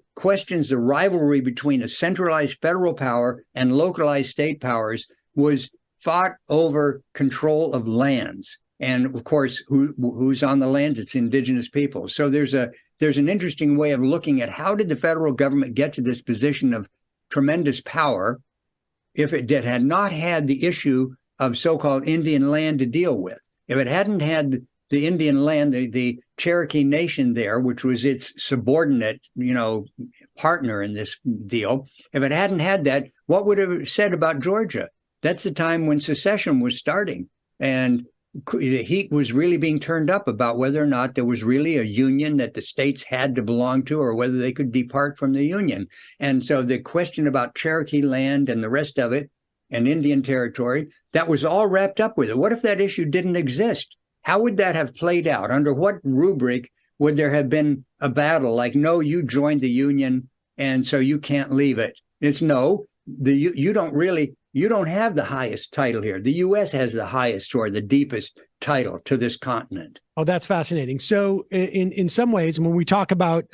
rivalry between a centralized federal power and localized state powers was fought over control of lands. And of course, who's on the lands? It's indigenous people. So there's an interesting way of looking at how did the federal government get to this position of tremendous power if it had not had the issue of so-called Indian land to deal with. If it hadn't had the Indian land, the Cherokee Nation there, which was its subordinate, partner in this deal, if it hadn't had that, what would it have said about Georgia? That's the time when secession was starting. And the heat was really being turned up about whether or not there was really a union that the states had to belong to, or whether they could depart from the union. And so the question about Cherokee land and the rest of it, and Indian territory, that was all wrapped up with it. What if that issue didn't exist? How would that have played out? Under what rubric would there have been a battle like, no, you joined the Union and so you can't leave it? It's no, you don't have the highest title here. The U.S. has the highest or the deepest title to this continent. Oh, that's fascinating. So in some ways, when we talk about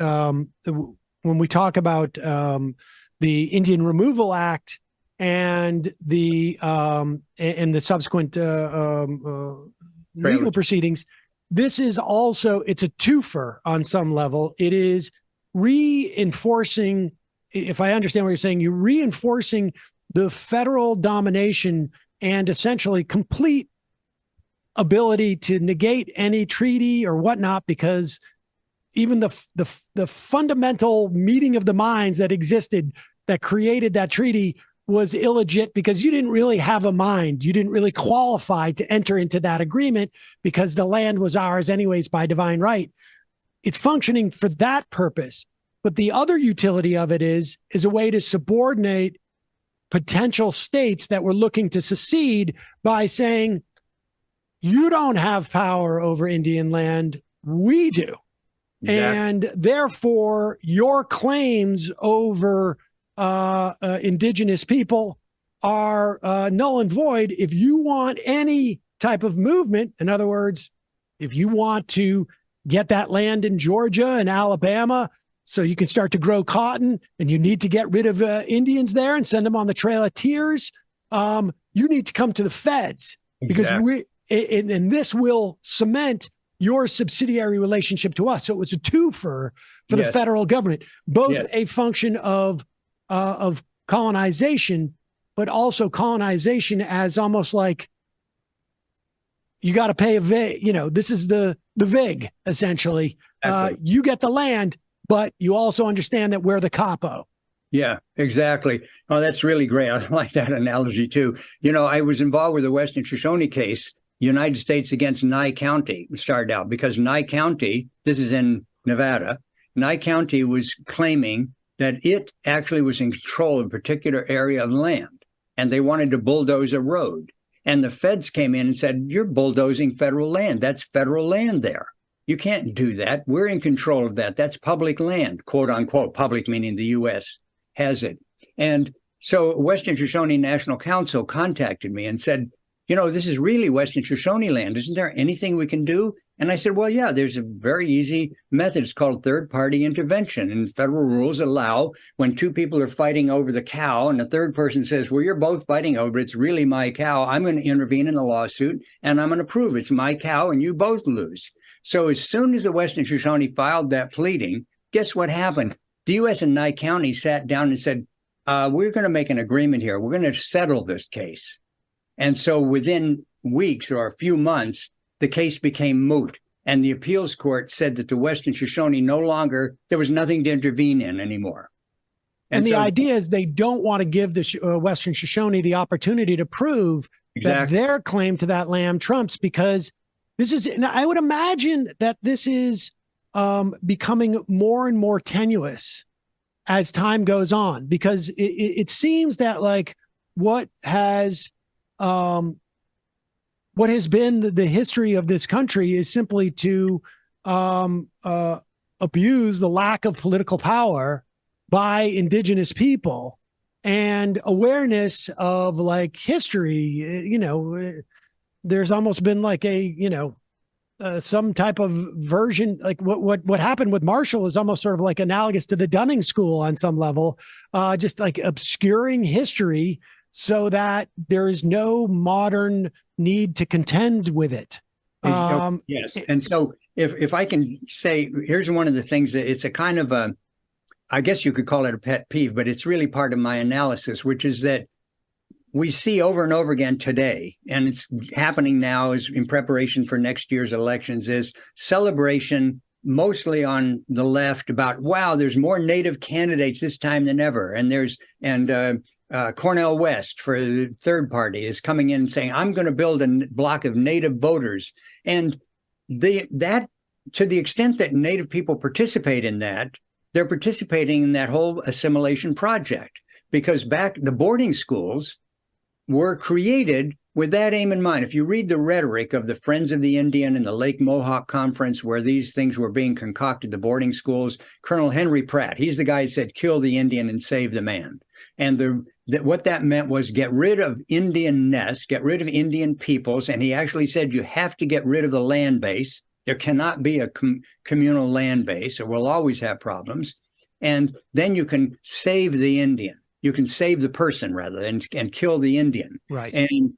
the Indian Removal Act and the subsequent legal proceedings, this is also, it's a twofer on some level. It is reinforcing, if I understand what you're saying, you're reinforcing the federal domination and essentially complete ability to negate any treaty or whatnot, because even the fundamental meeting of the minds that existed that created that treaty was illegit, because you didn't really have a mind. You didn't really qualify to enter into that agreement because the land was ours anyways by divine right. It's functioning for that purpose. But the other utility of it is a way to subordinate potential states that were looking to secede by saying, you don't have power over Indian land, we do. Exactly. And therefore, your claims over indigenous people are null and void. If you want any type of movement, in other words, if you want to get that land in Georgia and Alabama so you can start to grow cotton, and you need to get rid of Indians there and send them on the Trail of Tears, you need to come to the feds. Because and this will cement your subsidiary relationship to us. So it was a twofer for the federal government, both a function of colonization, but also colonization as almost like you got to pay a VIG. This is the VIG essentially. Exactly. You get the land, but you also understand that we're the capo. Yeah, exactly. Oh, that's really great. I like that analogy too. I was involved with the Western Shoshone case, United States against Nye County. Started out because Nye County, this is in Nevada, Nye County was claiming that it actually was in control of a particular area of land, and they wanted to bulldoze a road. And the feds came in and said, you're bulldozing federal land. That's federal land there. You can't do that. We're in control of that. That's public land, quote unquote, public meaning the U.S. has it. And so Western Shoshone National Council contacted me and said, this is really Western Shoshone land. Isn't there anything we can do? And I said, well, yeah, there's a very easy method. It's called third-party intervention. And federal rules allow when two people are fighting over the cow and the third person says, well, you're both fighting over it. It's really my cow. I'm going to intervene in the lawsuit and I'm going to prove it's my cow and you both lose. So as soon as the Western Shoshone filed that pleading, guess what happened? The U.S. and Nye County sat down and said, we're going to make an agreement here. We're going to settle this case. And so within weeks or a few months, the case became moot. And the appeals court said that the Western Shoshone there was nothing to intervene in anymore. And the idea is they don't want to give the Western Shoshone the opportunity to prove that their claim to that land trumps, because this is, and I would imagine that this is becoming more and more tenuous as time goes on, because it seems that like what has been the history of this country is simply to abuse the lack of political power by indigenous people and awareness of like history. There's almost been like a, some type of version, like what happened with Marshall is almost sort of like analogous to the Dunning School on some level, just like obscuring history so that there is no modern need to contend with it. Yes. And so if I can say, here's one of the things that it's a kind of a, I guess you could call it a pet peeve, but it's really part of my analysis, which is that we see over and over again today, and it's happening now is in preparation for next year's elections, is celebration mostly on the left about, wow, there's more Native candidates this time than ever. And Cornel West for the third party is coming in and saying, I'm going to build a block of Native voters. And that to the extent that Native people participate in that, they're participating in that whole assimilation project, because back the boarding schools were created with that aim in mind, if you read the rhetoric of the Friends of the Indian and the Lake Mohawk Conference, where these things were being concocted, the boarding schools, Colonel Henry Pratt, he's the guy who said, kill the Indian and save the man. And what that meant was get rid of Indian nests, get rid of Indian peoples. And he actually said you have to get rid of the land base. There cannot be a communal land base, or we'll always have problems. And then you can save the Indian. You can save the person rather and kill the Indian. Right. And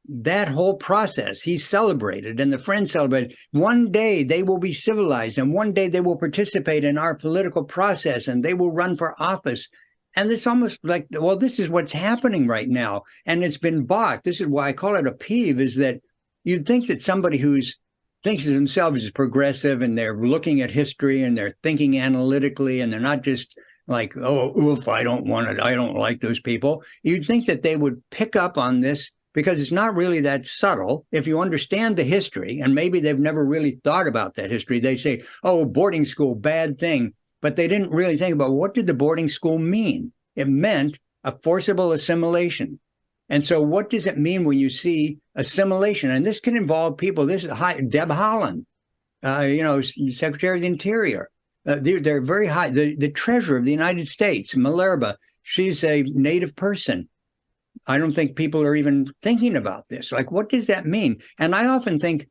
that whole process he celebrated, and the Friends celebrated. One day they will be civilized, and one day they will participate in our political process, and they will run for office. And it's almost like, well, this is what's happening right now. And it's been balked. This is why I call it a peeve, is that you'd think that somebody who's thinks of themselves as progressive, and they're looking at history and they're thinking analytically, and they're not just like, oh, oof, I don't want it. I don't like those people. You'd think that they would pick up on this, because it's not really that subtle. If you understand the history, and maybe they've never really thought about that history, they say, oh, boarding school, bad thing. But they didn't really think about, what did the boarding school mean? It meant a forcible assimilation. And so what does it mean when you see assimilation? And this can involve people. This is Deb Haaland, Secretary of the Interior. They're very high. The Treasurer of the United States, Malerba, she's a Native person. I don't think people are even thinking about this. Like, what does that mean? And I often think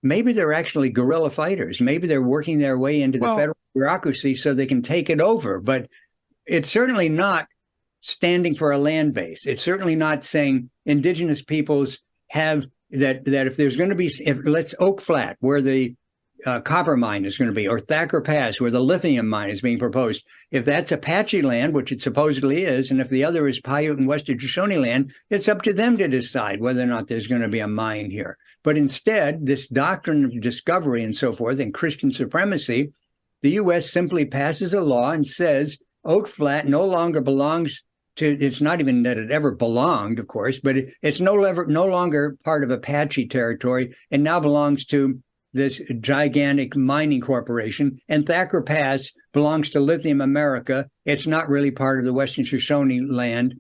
maybe they're actually guerrilla fighters. Maybe they're working their way into the federal bureaucracy so they can take it over. But it's certainly not standing for a land base. It's certainly not saying Indigenous peoples have that if there's going to be, let's Oak Flat, where the copper mine is going to be, or Thacker Pass, where the lithium mine is being proposed. If that's Apache land, which it supposedly is, and if the other is Paiute and Western Shoshone land, it's up to them to decide whether or not there's going to be a mine here. But instead, this doctrine of discovery and so forth, and Christian supremacy, the U.S. simply passes a law and says Oak Flat no longer belongs to, it's not even that it ever belonged, of course, but it's no longer part of Apache territory, and now belongs to this gigantic mining corporation. And Thacker Pass belongs to Lithium America. It's not really part of the Western Shoshone land.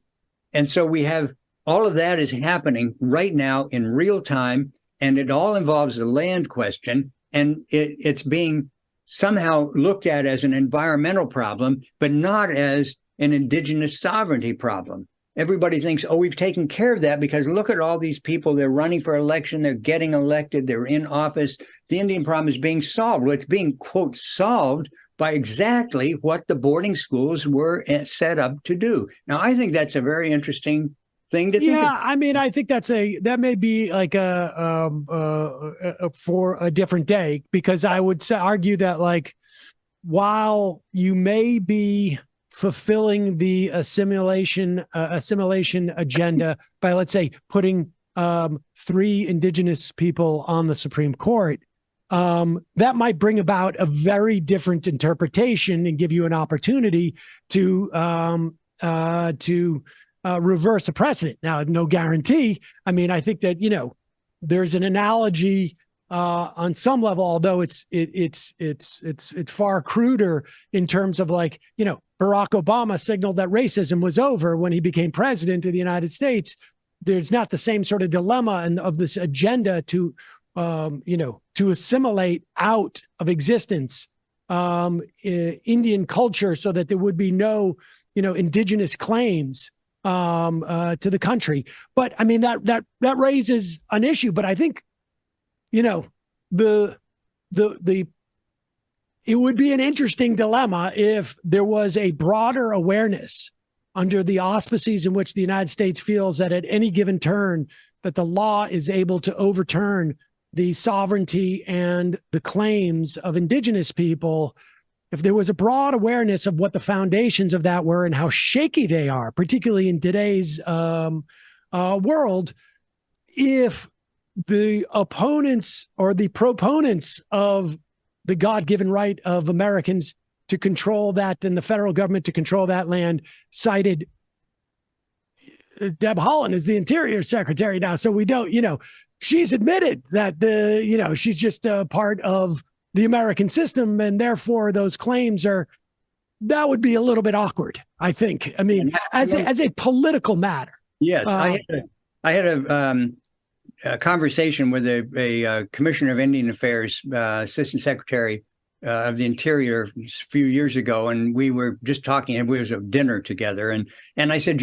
And so we have all of that is happening right now in real time, and it all involves the land question, and it's being somehow looked at as an environmental problem, but not as an indigenous sovereignty problem. Everybody thinks, oh, we've taken care of that because look at all these people. They're running for election. They're getting elected. They're in office. The Indian problem is being solved. Well, it's being, quote, solved by exactly what the boarding schools were set up to do. Now, I think that's a very interesting thing to think about. Yeah, I mean, I think that may be like for a different day, because I would argue that, like, while you may be fulfilling the assimilation agenda by, let's say, putting 3 indigenous people on the Supreme Court, that might bring about a very different interpretation and give you an opportunity to reverse a precedent. Now, no guarantee. I mean, I think that, there's an analogy on some level, although it's far cruder in terms of, like, Barack Obama signaled that racism was over when he became president of the United States. There's not the same sort of dilemma of this agenda to assimilate out of existence Indian culture so that there would be no, indigenous claims to the country. But I mean, that raises an issue. But I think, it would be an interesting dilemma if there was a broader awareness under the auspices in which the United States feels that at any given turn that the law is able to overturn the sovereignty and the claims of indigenous people. If there was a broad awareness of what the foundations of that were and how shaky they are, particularly in today's world, if the opponents or the proponents of the God-given right of Americans to control that and the federal government to control that land cited Deb Haaland as the Interior Secretary now. So we don't, she's admitted that she's just a part of the American system, and therefore those claims that would be a little bit awkward, I think. I mean, as a political matter. Yes, I had a conversation with a commissioner of Indian Affairs, assistant secretary of the Interior a few years ago, and we were just talking, and we was at dinner together, and I said,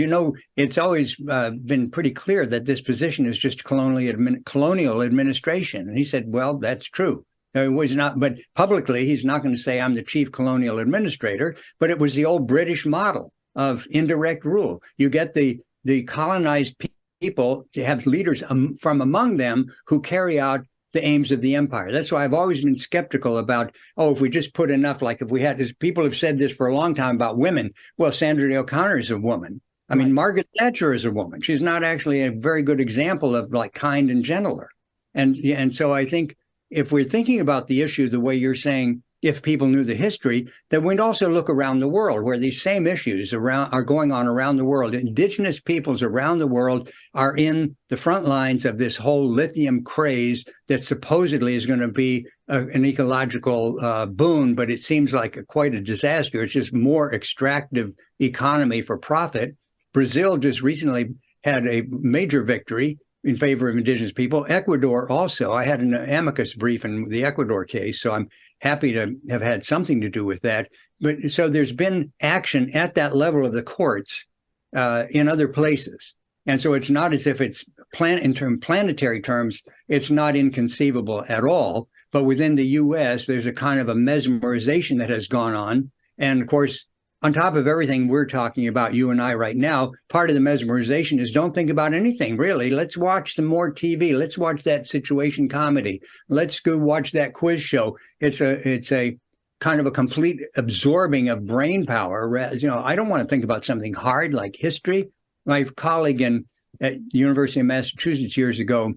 it's always been pretty clear that this position is just colonial administration, and he said, well, that's true. It was not, but publicly, he's not going to say I'm the chief colonial administrator, but it was the old British model of indirect rule. You get the colonized people to have leaders from among them who carry out the aims of the empire. That's why I've always been skeptical about, if we just put enough, like if we had, as people have said this for a long time about women. Well, Sandra Day O'Connor is a woman. I mean, Margaret Thatcher is a woman. She's not actually a very good example of like kind and gentler. And so I think if we're thinking about the issue the way you're saying, if people knew the history, then we'd also look around the world where these same issues are going on around the world. Indigenous peoples around the world are in the front lines of this whole lithium craze that supposedly is going to be an ecological boon, but it seems like quite a disaster. It's just more extractive economy for profit. Brazil just recently had a major victory in favor of indigenous people. Ecuador also. I had an amicus brief in the Ecuador case, so I'm happy to have had something to do with that. But so there's been action at that level of the courts in other places. And so it's not as if it's in planetary terms, it's not inconceivable at all. But within the U.S., there's a kind of a mesmerization that has gone on. And of course, on top of everything we're talking about, you and I right now, part of the mesmerization is don't think about anything, really. Let's watch some more TV. Let's watch that situation comedy. Let's go watch that quiz show. It's a kind of a complete absorbing of brain power. I don't want to think about something hard like history. My colleague at the University of Massachusetts years ago,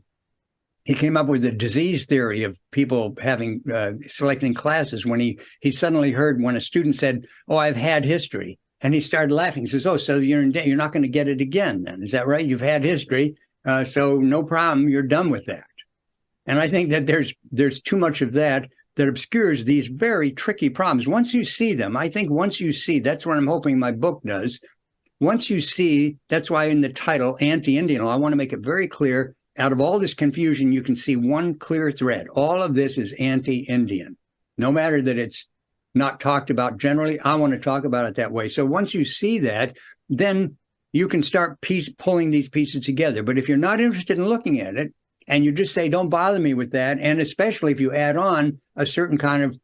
he came up with a disease theory of people having selecting classes when he suddenly heard when a student said, I've had history. And he started laughing. He says, so you're not going to get it again then. Is that right? You've had history. So no problem. You're done with that. And I think that there's too much of that obscures these very tricky problems. Once you see them, that's what I'm hoping my book does. Once you see, that's why in the title, Anti-Indian Law, I want to make it very clear. Out of all this confusion, you can see one clear thread. All of this is anti-Indian. No matter that it's not talked about generally, I want to talk about it that way. So once you see that, then you can start pulling these pieces together. But if you're not interested in looking at it, and you just say, don't bother me with that, and especially if you add on a certain kind of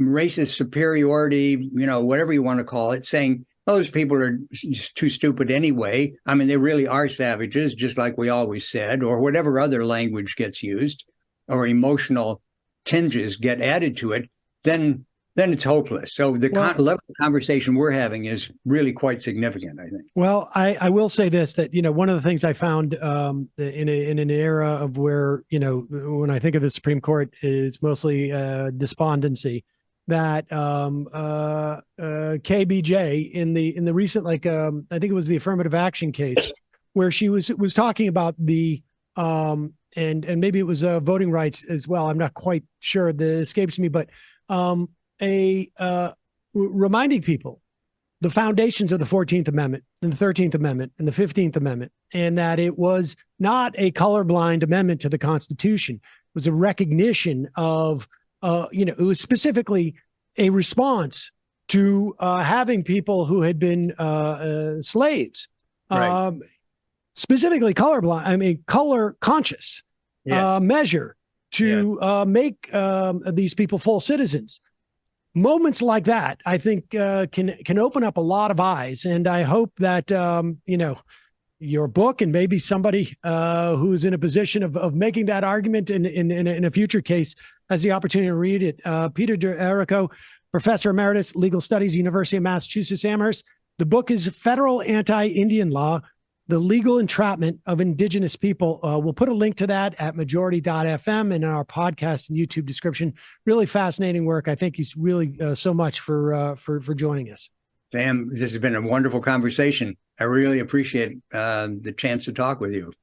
racist superiority, whatever you want to call it, saying, those people are just too stupid anyway. I mean, they really are savages, just like we always said, or whatever other language gets used, or emotional tinges get added to it, then it's hopeless. So the level of conversation we're having is really quite significant, I think. Well, I will say this, that, one of the things I found in an era of where, when I think of the Supreme Court is mostly despondency, that KBJ in the recent, I think it was the affirmative action case, where she was talking about the and maybe it was voting rights as well. I'm not quite sure. That escapes me, but reminding people the foundations of the 14th Amendment and the 13th Amendment and the 15th Amendment, and that it was not a colorblind amendment to the Constitution. It was a recognition of it was specifically a response to having people who had been slaves, right. Specifically color conscious, yes. measure to make these people full citizens. Moments like that, I think, can open up a lot of eyes, and I hope that your book and maybe somebody who's in a position of making that argument in a future case has the opportunity to read it. Peter D'Errico, Professor Emeritus, Legal Studies, University of Massachusetts, Amherst. The book is Federal Anti-Indian Law, The Legal Entrapment of Indigenous People. We'll put a link to that at majority.fm and in our podcast and YouTube description. Really fascinating work. I thank you really so much for joining us. Sam, this has been a wonderful conversation. I really appreciate the chance to talk with you.